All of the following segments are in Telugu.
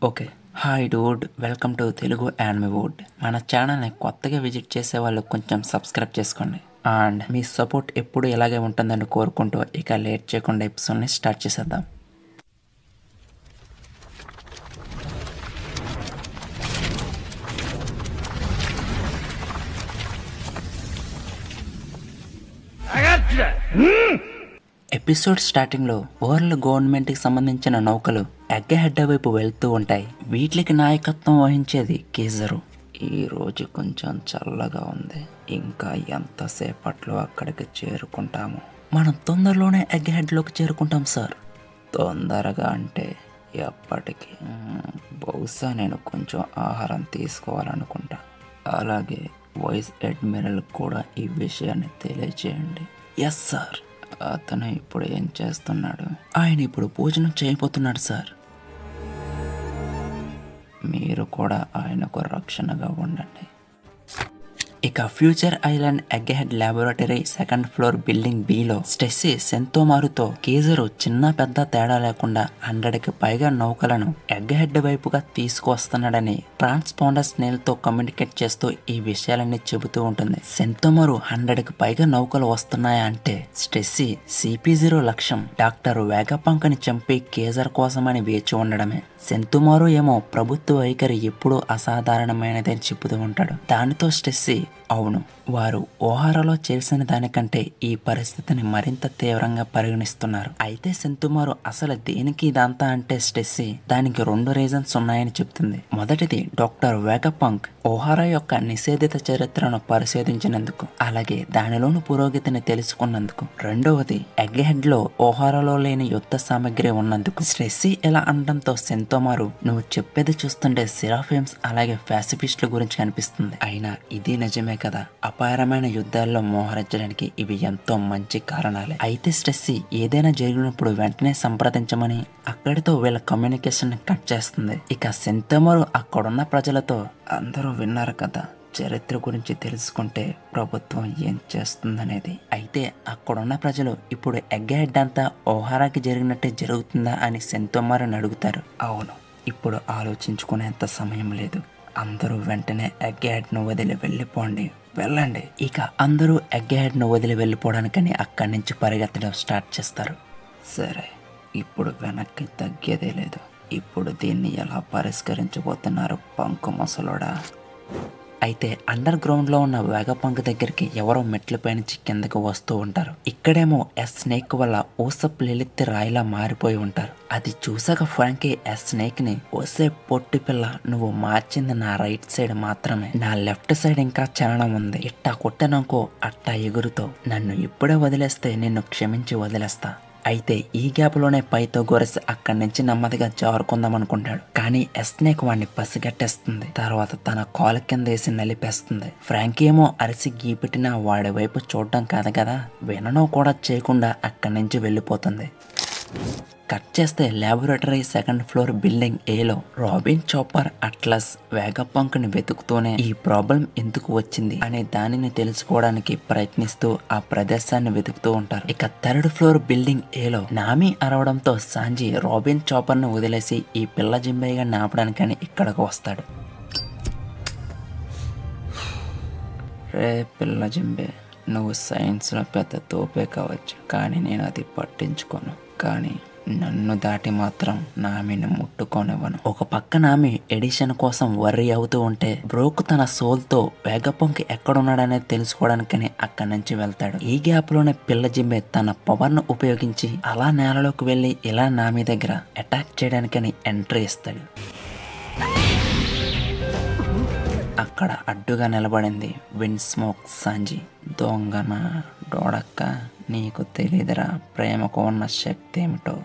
Okay. Hi dude, welcome to Telugu anime wood. మన ఛానల్ని కొత్తగా విజిట్ చేసే వాళ్ళు కొంచెం సబ్స్క్రైబ్ చేసుకోండి. అండ్ మీ సపోర్ట్ ఎప్పుడు ఇలాగే ఉంటుందని కోరుకుంటూ ఇక లేట్ చేయకుండా ఎపిసోడ్ని స్టార్ట్ చేసేద్దాం. ఎపిసోడ్ స్టార్టింగ్లో వరల్డ్ గవర్నమెంట్కి సంబంధించిన నౌకలు ఎగ్గహెడ్ వైపు వెళ్తూ ఉంటాయి. వీటికి నాయకత్వం వహించేది కేజరు. ఈరోజు కొంచెం చల్లగా ఉంది, ఇంకా ఎంతసేపట్లో అక్కడికి చేరుకుంటాము? మనం తొందరలోనే ఎగ్గహెడ్లోకి చేరుకుంటాం సార్. తొందరగా అంటే ఎప్పటికి? బహుశా నేను కొంచెం ఆహారం తీసుకోవాలనుకుంటా. అలాగే వైస్ అడ్మిరల్ కూడా ఈ విషయాన్ని తెలియజేయండి. Yes sir. అతను ఇప్పుడు ఏం చేస్తున్నాడు? ఆయన ఇప్పుడు భోజనం చేయబోతున్నాడు సార్. మీరు కూడా ఆయనకు రక్షణగా ఉండండి. ఇక future island egghead laboratory second floor building below స్టెస్సీ సెంతోమారుతో కేజరు చిన్న పెద్ద తేడా లేకుండా 100కి పైగా నౌకలను ఎగ్గహెడ్ వైపుగా తీసుకువస్తున్నాడని ట్రాన్స్పాండర్ స్నేల్తో కమ్యూనికేట్ చేస్తూ ఈ విషయాలన్నీ చెబుతూ ఉంటుంది. సెంతోమారు 100కి పైగా నౌకలు వస్తున్నాయా అంటే స్టెస్సీ CP0 లక్ష్యం డాక్టర్ వేగపంకని చంపి కేజర్ కోసమని వేచి ఉండడమే. సెంతుమారు ఏమో ప్రభుత్వ వైఖరి ఎప్పుడూ అసాధారణమైనదని చెబుతూ ఉంటాడు. దానితో స్టెస్సీ అవును, వారు ఓహారాలో చేసిన దానికంటే ఈ పరిస్థితిని మరింత తీవ్రంగా పరిగణిస్తున్నారు. అయితే సెంతుమారు అసలు దేనికి ఇదంతా అంటే స్టెస్సీ దానికి 2 రీజన్స్ ఉన్నాయని చెప్తుంది. మొదటిది డాక్టర్ వేగపంక్ ఓహారా యొక్క నిషేధిత చరిత్రను పరిశోధించినందుకు, అలాగే దానిలోని పురోగతిని తెలుసుకున్నందుకు. రెండవది ఎగ్గహెడ్ లో ఓహారాలో లేని యుద్ధ సామాగ్రి ఉన్నందుకు. స్టెస్సీ ఇలా అనడంతో సెంతోమారు నువ్వు చెప్పేది చూస్తుంటే సిరాఫిమ్స్ అలాగే ప్యాసిఫిస్టుల గురించి అనిపిస్తుంది. అయినా ఇది నిజమే కదా, అపారమైన యుద్ధాల్లో మోహరించడానికి ఇవి ఎంతో మంచి కారణాలే. అయితే స్టెస్సీ ఏదైనా జరిగినప్పుడు వెంటనే సంప్రదించమని అక్కడితో వీళ్ళ కమ్యూనికేషన్ కట్ చేస్తుంది. ఇక సెంతోమారు అక్కడున్న ప్రజలతో అందరూ విన్నారు కదా, చరిత్ర గురించి తెలుసుకుంటే ప్రభుత్వం ఏం చేస్తుందనేది. అయితే అక్కడున్న ప్రజలు ఇప్పుడు ఎగ్గహెడ్ అంతా ఓహారాకి జరిగినట్టే జరుగుతుందా అని సెంతోమారుని అడుగుతారు. అవును, ఇప్పుడు ఆలోచించుకునేంత సమయం లేదు. అందరూ వెంటనే ఎగ్గహెడ్ను వదిలి వెళ్ళిపోండి, వెళ్ళండి. ఇక అందరూ ఎగ్గహెడ్ను వదిలి వెళ్ళిపోవడానికని అక్కడి నుంచి పరిగెత్తడం స్టార్ట్ చేస్తారు. సరే, ఇప్పుడు వెనక్కి తగ్గేదే లేదు. ఇప్పుడు దీన్ని ఎలా పరిష్కరించబోతున్నారు పంకు ముసలోడా? అయితే అండర్ గ్రౌండ్ లో ఉన్న వేగపంక్ దగ్గరికి ఎవరో మెట్లపై నుంచి కిందకు వస్తూ ఉంటారు. ఇక్కడేమో స్నేక్ వల్ల ఊసప్ లలిత్ రాయిలా మారిపోయి ఉంటారు. అది చూసాక ఫ్రాంకీ స్నేక్ ని ఓసే పొట్టి పిల్ల, నువ్వు మార్చింది నా రైట్ సైడ్ మాత్రమే, నా లెఫ్ట్ సైడ్ ఇంకా చలనం ఉంది. ఇట్టా కొట్టననుకో అట్టా ఎగురుతో, నన్ను ఇప్పుడే వదిలేస్తే నిన్ను క్షమించి వదిలేస్తా. అయితే ఈ గ్యాప్ లోనే పైథాగోరస్ అక్కడి నుంచి నెమ్మదిగా జారుకుందాం అనుకుంటాడు. కానీ స్నేక్ వాడిని పసిగట్టేస్తుంది. తర్వాత తన కాల కింద వేసి నలిపేస్తుంది. ఫ్రాంకీ ఏమో అరిసి గీపెట్టిన వాడి వైపు చూడడం కాదు కదా, వినడం కూడా చేయకుండా అక్కడి నుంచి వెళ్ళిపోతుంది. కట్ చేస్తే ల్యాబొరేటరీ సెకండ్ ఫ్లోర్ బిల్డింగ్ ఏలో రాబిన్ చాపర్ అట్లస్ వేగపంక్ని వెతుకుతూనే ఈ ప్రాబ్లం ఎందుకు వచ్చింది అనే దానిని తెలుసుకోవడానికి ప్రయత్నిస్తూ ఆ ప్రదేశాన్ని వెతుకుతూ ఉంటారు. ఇక థర్డ్ ఫ్లోర్ బిల్డింగ్ ఏలో నామి అరవడంతో సాంజీ రాబిన్ చాపర్ ను వదిలేసి ఈ పిల్ల జింబేగా నాపడానికని ఇక్కడికి వస్తాడు. రే పిల్ల జింబే, నువ్వు సైన్స్లో పెద్ద తోపే కావచ్చు, కానీ నేను అది పట్టించుకోను. కానీ నన్ను దాటి మాత్రం నామిని ముట్టుకోనివ్వను. ఒక పక్క నామి ఎడిషన్ కోసం వర్రీ అవుతూ ఉంటే బ్రోక్ తన సోల్తో వేగపంక్ ఎక్కడున్నాడనేది తెలుసుకోవడానికని అక్కడి నుంచి వెళ్తాడు. ఈ గ్యాప్ లోనే పిల్ల జింబే తన పవర్ ను ఉపయోగించి అలా నేలలోకి వెళ్లి ఇలా నామి దగ్గర అటాక్ చేయడానికని ఎంట్రీ ఇస్తాడు. అక్కడ అడ్డుగా నిలబడింది విండ్ స్మోక్ సాంజీ. దొంగన డోడక్క, నీకు తెలీదురా ప్రేమకు ఉన్న శక్తి ఏమిటో.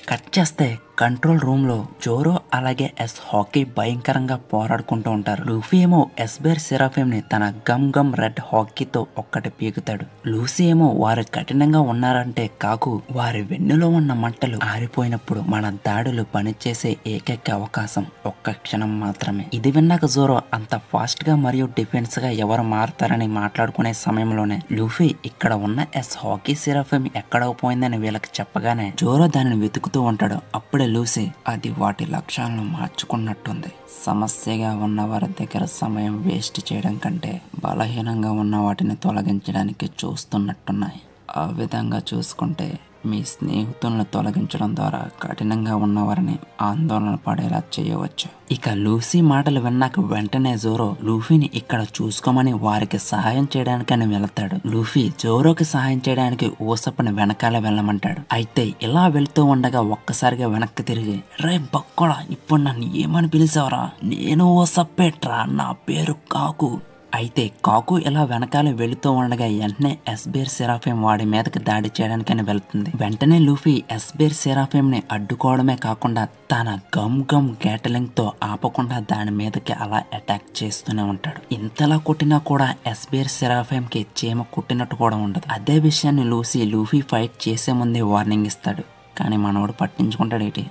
కట్ చేస్తే కంట్రోల్ రూమ్ లో జోరో అలాగే హాకీ భయంకరంగా పోరాడుకుంటూ ఉంటారు. లూఫీ ఏమో బేర్ సిరాఫిమ్ ని తన గమ్ గమ్ రెడ్ హాకీతో ఒక్కటి పీకుతాడు. లూసీ ఏమో వారు కఠినంగా ఉన్నారంటే కాకు వారి వెన్నులో ఉన్న మంటలు ఆరిపోయినప్పుడు మన దాడులు పనిచేసే ఏకైక అవకాశం ఒక్క క్షణం మాత్రమే. ఇది విన్నాక జోరో అంత ఫాస్ట్ గా మరియు డిఫెన్స్ గా ఎవరు మారతారని మాట్లాడుకునే సమయంలోనే లూఫీ ఇక్కడ ఉన్న హాకీ సిరాఫిమ్ ఎక్కడ పోయిందని వీళ్ళకి చెప్పగానే జోరో దానిని వెతుకుతూ ఉంటాడు. అప్పుడే చూస్తాడు లూసీ. అది వాటి లక్ష్యాలను మార్చుకున్నట్టుంది. సమస్యగా ఉన్న వారి దగ్గర సమయం వేస్ట్ చేయడం కంటే బలహీనంగా ఉన్న వాటిని తొలగించడానికి చూస్తున్నట్టున్నాయి. ఆ విధంగా చూసుకుంటే మీ స్నేహితులను తొలగించడం ద్వారా కఠినంగా ఉన్నవారిని ఆందోళన పడేలా చేయవచ్చు. ఇక లూసీ మాటలు విన్నాక వెంటనే జోరో లూఫీని ఇక్కడ చూసుకోమని వారికి సహాయం చేయడానికని వెళతాడు. లూఫీ జోరోకి సహాయం చేయడానికి ఊసప్పని వెనకాల వెళ్ళమంటాడు. అయితే ఇలా వెళ్తూ ఉండగా ఒక్కసారిగా వెనక్కి తిరిగి, రే బక్కోడా, ఇప్పుడు నన్ను ఏమని పిలిచావరా? నేను ఊసప్పేట్రా, నా పేరు కాకు. అయితే కాకు ఇలా వెనకాల వెళుతూ ఉండగా వెంటనే ఎస్బేర్ సెరాఫిమ్ వాడి మీదకి దాడి చేయడానికని వెళ్తుంది. వెంటనే లూఫీ ఎస్బేర్ సెరాఫిమ్ ని అడ్డుకోవడమే కాకుండా తన గమ్ గమ్ గ్యాటలింగ్ తో ఆపకుండా దాని మీదకి అలా అటాక్ చేస్తూనే ఉంటాడు. ఇంతలా కొట్టినా కూడా ఎస్బేర్ సెరాఫిమ్ కి చీమ కుట్టినట్టు కూడా ఉండదు. అదే విషయాన్ని లూఫీ ఫైట్ చేసే ముందే వార్నింగ్ ఇస్తాడు. కానీ మనోడు పట్టించుకుంటాడేటి.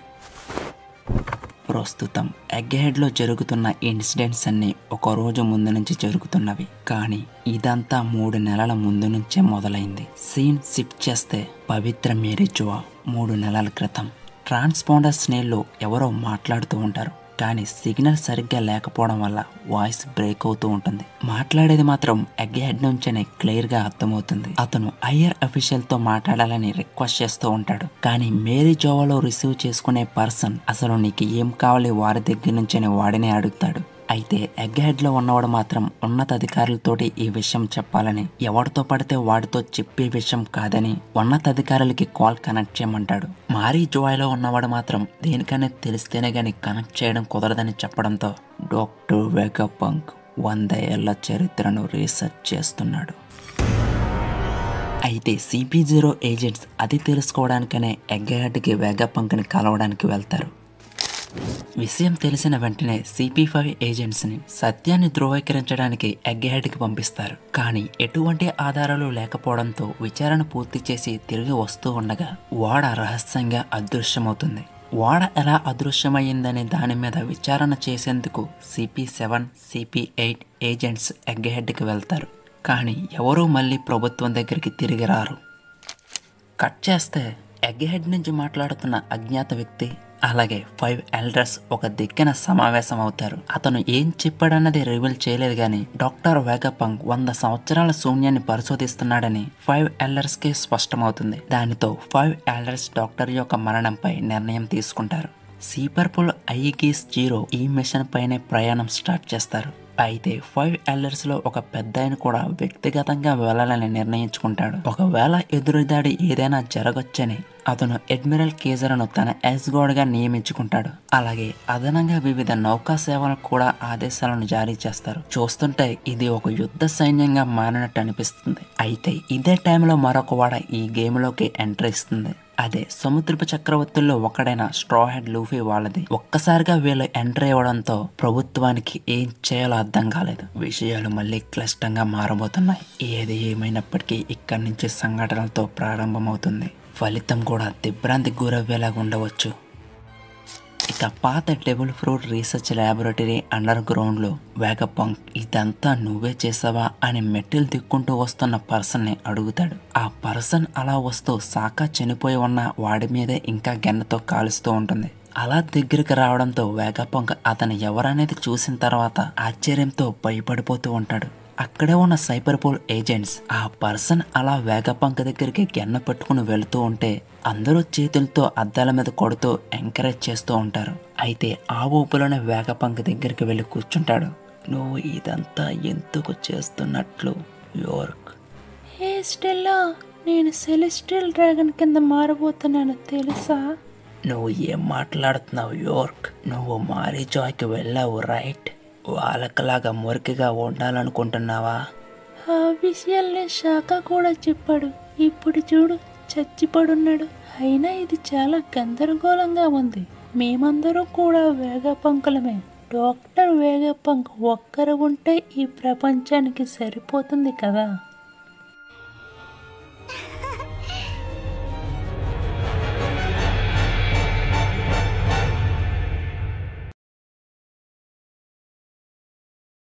ప్రస్తుతం ఎగ్ హెడ్ లో జరుగుతున్న ఇన్సిడెంట్స్ అన్ని ఒక రోజు ముందు నుంచి జరుగుతున్నవి. కానీ ఇదంతా 3 నెలల ముందు నుంచే మొదలైంది. సీన్ షిఫ్ట్ చేస్తే పవిత్ర మేరీ జువా 3 నెలల క్రితం ట్రాన్స్పాండర్ స్నేల్లో ఎవరో మాట్లాడుతూ ఉంటారు. కానీ సిగ్నల్ సరిగ్గా లేకపోవడం వల్ల వాయిస్ బ్రేక్ అవుతూ ఉంటుంది. మాట్లాడేది మాత్రం ఎగ్ హెడ్ నుంచేనే క్లియర్ గా అర్థమవుతుంది. అతను హైయర్ అఫీషియల్ తో మాట్లాడాలని రిక్వెస్ట్ చేస్తూ ఉంటాడు. కానీ మేరీ జోవాలో రిసీవ్ చేసుకునే పర్సన్ అసలు నీకు ఏం కావాలి వారి దగ్గర నుంచే వాడినే అడుగుతాడు. అయితే ఎగ్ హెడ్ లో ఉన్నవాడు మాత్రం ఉన్నతాధికారులతోటి ఈ విషయం చెప్పాలని, ఎవరితో పడితే వాడితో చెప్పే విషయం కాదని ఉన్నతాధికారులకి కాల్ కనెక్ట్ చేయమంటాడు. మారీ జోవాలో ఉన్నవాడు మాత్రం దేనికనే తెలిస్తేనే గాని కనెక్ట్ చేయడం కుదరదని చెప్పడంతో డాక్టర్ వెగపంక్ 100 ఏళ్ల చరిత్రను రీసెర్చ్ చేస్తున్నాడు. అయితే CP0 ఏజెంట్స్ అది తెలుసుకోవడానికనే ఎగ్ హెడ్కి వెగపంక్ని కలవడానికి వెళ్తారు. విషయం తెలిసిన వెంటనే CP5 ఏజెంట్స్ని సత్యాన్ని ధృవీకరించడానికి ఎగ్ హెడ్కి పంపిస్తారు. కానీ ఎటువంటి ఆధారాలు లేకపోవడంతో విచారణ పూర్తి చేసి తిరిగి వస్తూ ఉండగా వాడ రహస్యంగా అదృశ్యమవుతుంది. వాడ ఎలా అదృశ్యమయ్యిందనే దాని మీద విచారణ చేసేందుకు CP7, CP8 ఏజెంట్స్ ఎగ్ హెడ్కి వెళ్తారు. కానీ ఎవరూ మళ్ళీ ప్రభుత్వం దగ్గరికి తిరిగి రారు. కట్ చేస్తే ఎగ్ హెడ్ నుంచి మాట్లాడుతున్న అజ్ఞాత వ్యక్తి అలాగే 5 ఎల్డర్స్ ఒక దిక్కున సమావేశం అవుతారు. అతను ఏం చెప్పాడన్నది రివీల్ చేయలేదు కానీ డాక్టర్ వెగపంక్ 100 సంవత్సరాల శూన్యాన్ని పరిశోధిస్తున్నాడని 5 ఎల్డర్స్ కి స్పష్టమవుతుంది. దానితో 5 ఎల్డర్స్ డాక్టర్ యొక్క మరణంపై నిర్ణయం తీసుకుంటారు. సీపర్పుల్ ఐగిస్ 0 ఈ మిషన్ పైనే ప్రయాణం స్టార్ట్ చేస్తారు. అయితే 5 ఎల్డర్స్ లో ఒక పెద్దాయన కూడా వ్యక్తిగతంగా వెళ్లాలని నిర్ణయించుకుంటాడు. ఒకవేళ ఎదురుదాడి ఏదైనా జరగొచ్చని అతను అడ్మిరల్ కేజర్ను తన ఎస్గార్డ్ గా నియమించుకుంటాడు. అలాగే అదనంగా వివిధ నౌకా సేవలకు కూడా ఆదేశాలను జారీ చేస్తారు. చూస్తుంటే ఇది ఒక యుద్ధ సైన్యంగా మారినట్టు అనిపిస్తుంది. అయితే ఇదే టైంలో మరొక వాడ ఈ గేమ్ లోకి ఎంట్రీ ఇస్తుంది. అదే సముద్రపు చక్రవర్తుల్లో ఒకడైన స్ట్రా హెడ్ లూఫీ వాళ్ళది. ఒక్కసారిగా వీళ్ళు ఎంట్రీ ఇవ్వడంతో ప్రభుత్వానికి ఏం చేయాలో అర్థం కాలేదు. విషయాలు మళ్ళీ క్లిష్టంగా మారబోతున్నాయి. ఏది ఏమైనప్పటికీ ఇక్కడి నుంచి సంఘటనలతో ప్రారంభమవుతుంది. ఫలితం కూడా దిగ్భ్రాంతికి గురవ్వేలాగా ఉండవచ్చు. ఇక పాత డెబుల్ fruit research laboratory under ground లో వెగపంక్ ఇదంతా నువ్వే చేసావా అని మెట్టెలు దిక్కుంటూ వస్తున్న పర్సన్ ని అడుగుతాడు. ఆ పర్సన్ అలా వస్తూ సాకా చనిపోయి ఉన్న వాడి మీదే ఇంకా గెన్నతో కాలుస్తూ ఉంటుంది. అలా దగ్గరికి రావడంతో వెగపంక్ అతను ఎవరనేది చూసిన తర్వాత ఆశ్చర్యంతో భయపడిపోతూ ఉంటాడు. అక్కడే ఉన్న సైపర్పోల్ ఏజెంట్స్ ఆ పర్సన్ అలా వెగపంక్ దగ్గరికి గెన్న పెట్టుకుని వెళుతూ ఉంటే అందరూ చేతులతో అద్దాల మీద కొడుతూ ఎంకరేజ్ చేస్తూ ఉంటారు. అయితే ఆ ఊపులోనే వెగపంక్ దగ్గరికి వెళ్ళి కూర్చుంటాడు. నువ్వు ఇదంతా ఎందుకు చేస్తున్నట్లు యోర్క్? హే స్టెల్లా, నేను సెలెస్టియల్ డ్రాగన్ కింద మారబోతున్నాను తెలుసా? నువ్వు ఏం మాట్లాడుతున్నావు యోర్క్? నువ్వు మారీ జాయ్కి వెళ్ళావు రైట్? వాళ్ళకలాగా మురికిగా ఉండాలనుకుంటున్నావా? ఆ విషయాల్ని శాఖ కూడా చెప్పాడు. ఇప్పుడు చూడు, చచ్చిపడున్నాడు. అయినా ఇది చాలా గందరగోళంగా ఉంది. మేమందరం కూడా వేగపంకులమే. డాక్టర్ వేగపంక్ ఒక్కరు ఉంటే ఈ ప్రపంచానికి సరిపోతుంది కదా.